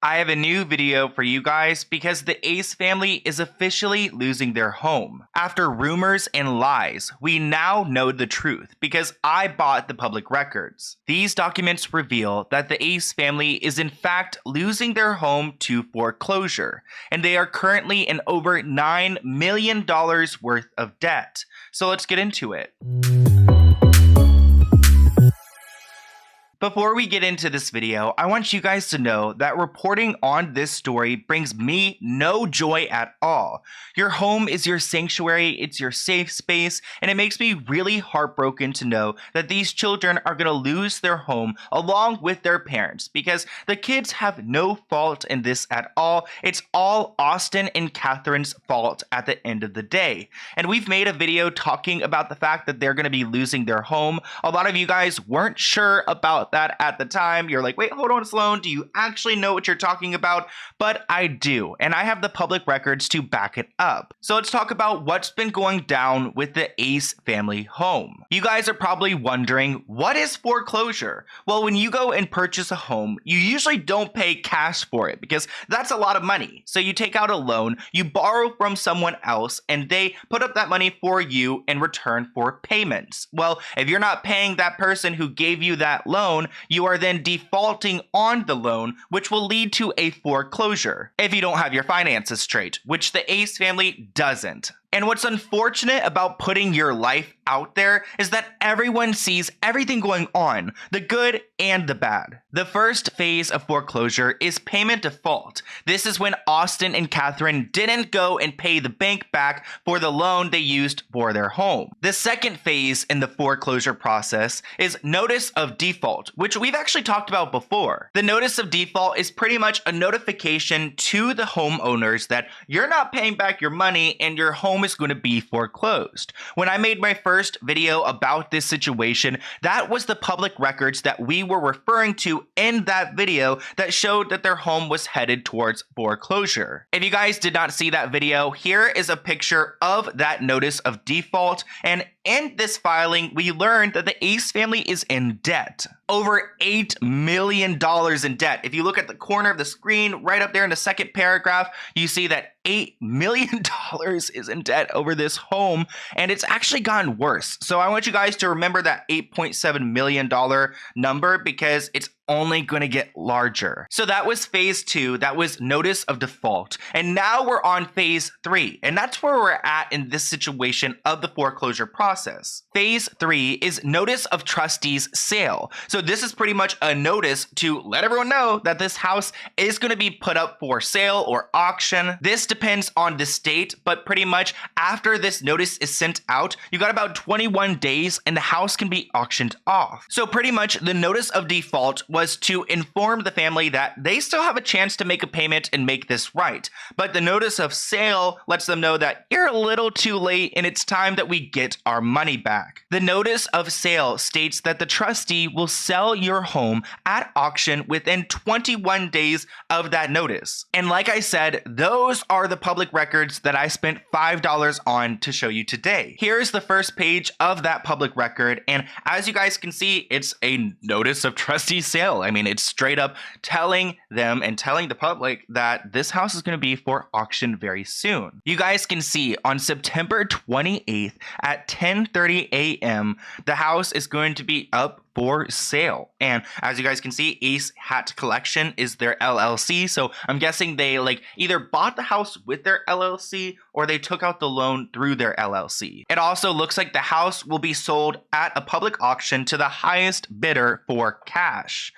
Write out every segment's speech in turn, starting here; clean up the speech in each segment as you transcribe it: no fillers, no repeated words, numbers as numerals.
I have a new video for you guys because the Ace family is officially losing their home. After rumors and lies, we now know the truth because I bought the public records. These documents reveal that the Ace family is in fact losing their home to foreclosure, and they are currently in over $9 million worth of debt. So let's get into it. Before we get into this video, I want you guys to know that reporting on this story brings me no joy at all. Your home is your sanctuary, it's your safe space, and it makes me really heartbroken to know that these children are going to lose their home along with their parents because the kids have no fault in this at all. It's all Austin and Catherine's fault at the end of the day. And we've made a video talking about the fact that they're going to be losing their home. A lot of you guys weren't sure about that at the time. You're like, wait, hold on, Sloan, do you actually know what you're talking about? But I do, and I have the public records to back it up. So let's talk about what's been going down with the Ace family home. You guys are probably wondering, what is foreclosure? Well, when you go and purchase a home, you usually don't pay cash for it because that's a lot of money. So you take out a loan, you borrow from someone else, and they put up that money for you in return for payments. Well, if you're not paying that person who gave you that loan, you are then defaulting on the loan, which will lead to a foreclosure if you don't have your finances straight, which the Ace family doesn't. And what's unfortunate about putting your life out there is that everyone sees everything going on, the good and the bad. The first phase of foreclosure is payment default. This is when Austin and Catherine didn't go and pay the bank back for the loan they used for their home. The second phase in the foreclosure process is notice of default, which we've actually talked about before. The notice of default is pretty much a notification to the homeowners that you're not paying back your money and your home is going to be foreclosed. When I made my first video about this situation, that was the public records that we were referring to in that video that showed that their home was headed towards foreclosure. If you guys did not see that video, here is a picture of that notice of default, and in this filing, we learned that the Ace family is in debt. Over $8 million in debt. If you look at the corner of the screen, right up there in the second paragraph, you see that $8 million is in debt over this home, and it's actually gotten worse. So I want you guys to remember that $8.7 million number because it's only going to get larger. So that was phase 2, that was notice of default. And now we're on phase 3, and that's where we're at in this situation of the foreclosure process. Phase 3 is notice of trustees sale. So this is pretty much a notice to let everyone know that this house is going to be put up for sale or auction. This depends on the state, but pretty much after this notice is sent out, you got about 21 days and the house can be auctioned off. So pretty much the notice of default was to inform the family that they still have a chance to make a payment and make this right. But the notice of sale lets them know that you're a little too late and it's time that we get our money back. The notice of sale states that the trustee will sell your home at auction within 21 days of that notice. And like I said, those are the public records that I spent $5 on to show you today. Here's the first page of that public record, and as you guys can see, it's a notice of trustee sale. I mean, it's straight up telling them and telling the public that this house is going to be for auction very soon. You guys can see on September 28th at 10:30 a.m., the house is going to be up for sale. And as you guys can see, Ace Hat Collection is their LLC. So I'm guessing they either bought the house with their LLC or they took out the loan through their LLC. It also looks like the house will be sold at a public auction to the highest bidder for cash.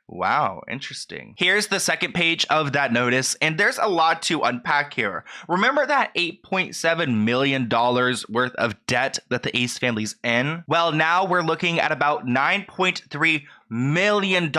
Wow, interesting. Here's the second page of that notice, and there's a lot to unpack here. Remember that $8.7 million worth of debt that the Ace family's in? Well, now we're looking at about $9.3 million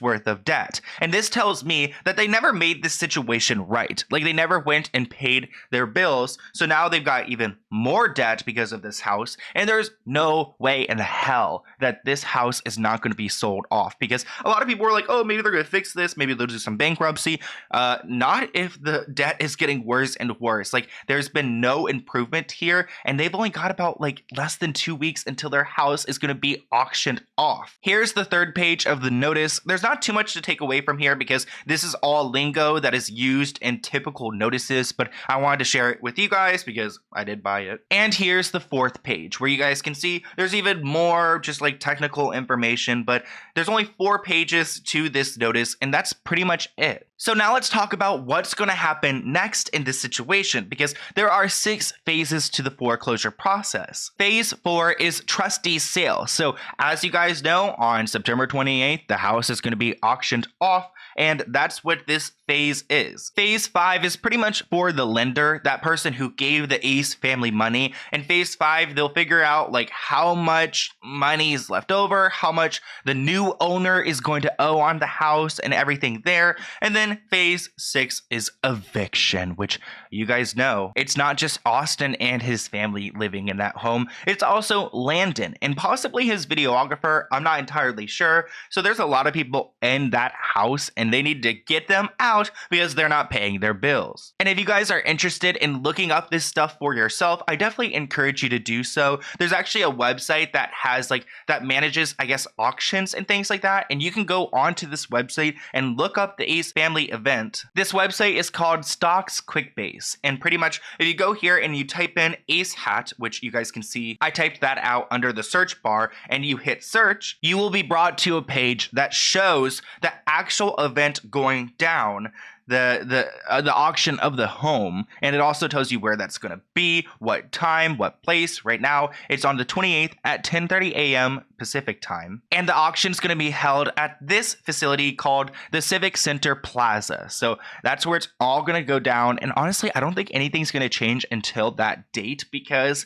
worth of debt. And this tells me that they never made this situation right. They never went and paid their bills. So now they've got even more debt because of this house. And there's no way in hell that this house is not going to be sold off, because a lot of people were like, oh, maybe they're going to fix this. Maybe they'll do some bankruptcy. Not if the debt is getting worse and worse. There's been no improvement here. And they've only got about less than 2 weeks until their house is going to be auctioned off. Here's the third third page of the notice, there's not too much to take away from here because this is all lingo that is used in typical notices, but I wanted to share it with you guys because I did buy it. And here's the fourth page where you guys can see there's even more just like technical information, but there's only 4 pages to this notice, and that's pretty much it. So now let's talk about what's going to happen next in this situation, because there are 6 phases to the foreclosure process. Phase 4 is trustee sale. So as you guys know, on September 28th, the house is going to be auctioned off, and that's what this phase is. Phase 5 is pretty much for the lender, that person who gave the Ace family money. And phase 5, they'll figure out like how much money is left over, how much the new owner is going to owe on the house and everything there. And then phase 6 is eviction, which you guys know, it's not just Austin and his family living in that home, it's also Landon and possibly his videographer. I'm not entirely sure. So there's a lot of people in that house and they need to get them out because they're not paying their bills. And if you guys are interested in looking up this stuff for yourself, I definitely encourage you to do so. There's actually a website that has that manages, I guess, auctions and things like that. And you can go onto this website and look up the Ace family event. This website is called Stocks QuickBase. And pretty much if you go here and you type in Ace Hat, which you guys can see, I typed that out under the search bar, and you hit search, you will be brought to a page that shows the actual event going down, the auction of the home, and it also tells you where that's going to be, what time, what place. Right now it's on the 28th at 10:30 a.m. Pacific time, and the auction is going to be held at this facility called the Civic Center Plaza. So that's where it's all going to go down, and honestly I don't think anything's going to change until that date, because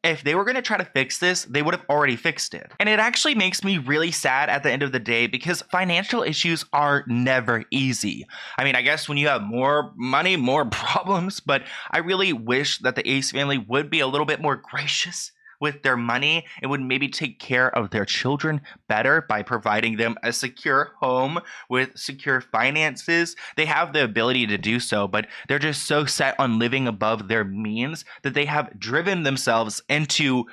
if they were going to try to fix this, they would have already fixed it. And it actually makes me really sad at the end of the day because financial issues are never easy. I mean, I guess when you have more money, more problems, but I really wish that the Ace family would be a little bit more gracious with their money and would maybe take care of their children better by providing them a secure home with secure finances. They have the ability to do so, but they're just so set on living above their means that they have driven themselves into,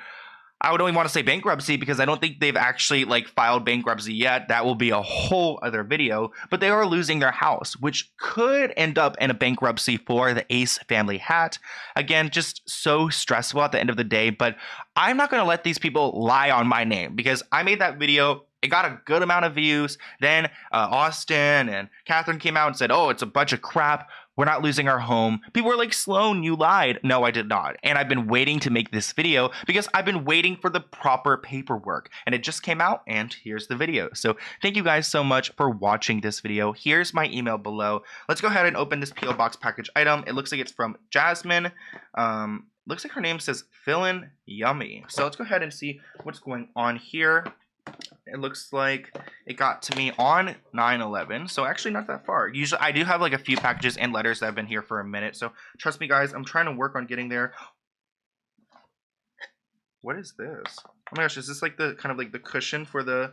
I would only want to say bankruptcy because I don't think they've actually filed bankruptcy yet. That will be a whole other video, but they are losing their house, which could end up in a bankruptcy for the Ace family hat. Again, just so stressful at the end of the day, but I'm not going to let these people lie on my name because I made that video. It got a good amount of views. Then Austin and Catherine came out and said, oh, it's a bunch of crap. We're not losing our home. People were like, Sloan, you lied. No, I did not. And I've been waiting to make this video because I've been waiting for the proper paperwork. And it just came out, and here's the video. So thank you guys so much for watching this video. Here's my email below. Let's go ahead and open this P.O. Box package item. It looks like it's from Jazmin. Looks like her name says Fillin Yummy. So let's go ahead and see what's going on here. It looks like it got to me on 9/11, so actually not that far. Usually I do have a few packages and letters that have been here for a minute, so trust me guys, I'm trying to work on getting there. What is this? Oh my gosh, is this the kind of the cushion for the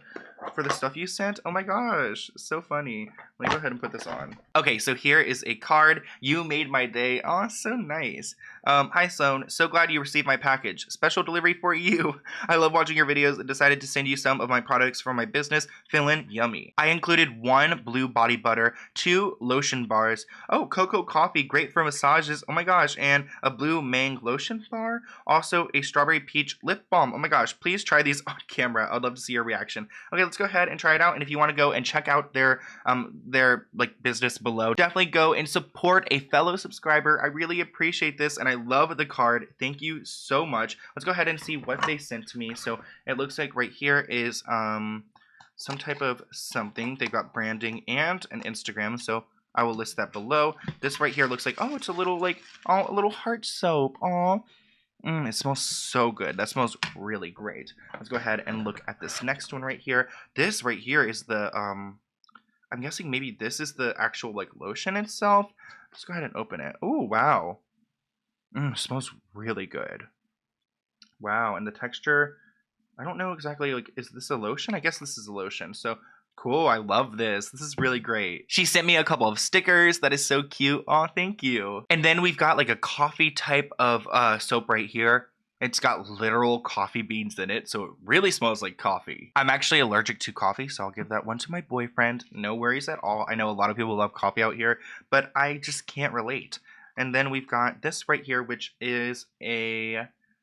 stuff you sent? Oh my gosh, so funny. Let me go ahead and put this on. Okay, so here is a card. You made my day. Oh, so nice. Hi Sloan, so glad you received my package. Special delivery for you. I love watching your videos and decided to send you some of my products from my business, Fillin Yummy. I included 1 blue body butter, 2 lotion bars, oh, cocoa coffee, great for massages, oh my gosh, and a blue mang lotion bar, also a strawberry peach lip balm. Oh my gosh, please try these on camera. I'd love to see your reaction. Okay, let's go ahead and try it out, and if you want to go and check out their business below, definitely go and support a fellow subscriber. I really appreciate this, and I love the card. Thank you so much. Let's go ahead and see what they sent to me. So it looks like right here is some type of something. They got branding and an Instagram, so I will list that below. This right here looks like, oh, it's a little a little heart soap. Oh, it smells so good. That smells really great. Let's go ahead and look at this next one right here. This right here is the I'm guessing maybe this is the actual lotion itself. Let's go ahead and open it. Oh wow. It smells really good. Wow, and the texture, I don't know exactly, is this a lotion? I guess this is a lotion. So cool, I love this. This is really great. She sent me a couple of stickers. That is so cute. Oh, thank you. And then we've got a coffee type of soap right here. It's got literal coffee beans in it, so it really smells like coffee. I'm actually allergic to coffee, so I'll give that one to my boyfriend. No worries at all. I know a lot of people love coffee out here, but I just can't relate. And then we've got this right here, which is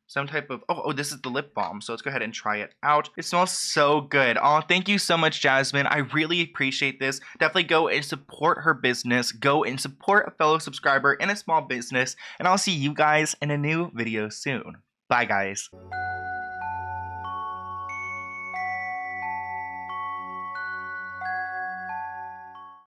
some type of, this is the lip balm. So let's go ahead and try it out. It smells so good. Oh, thank you so much, Jazmin. I really appreciate this. Definitely go and support her business. Go and support a fellow subscriber in a small business. And I'll see you guys in a new video soon. Bye, guys.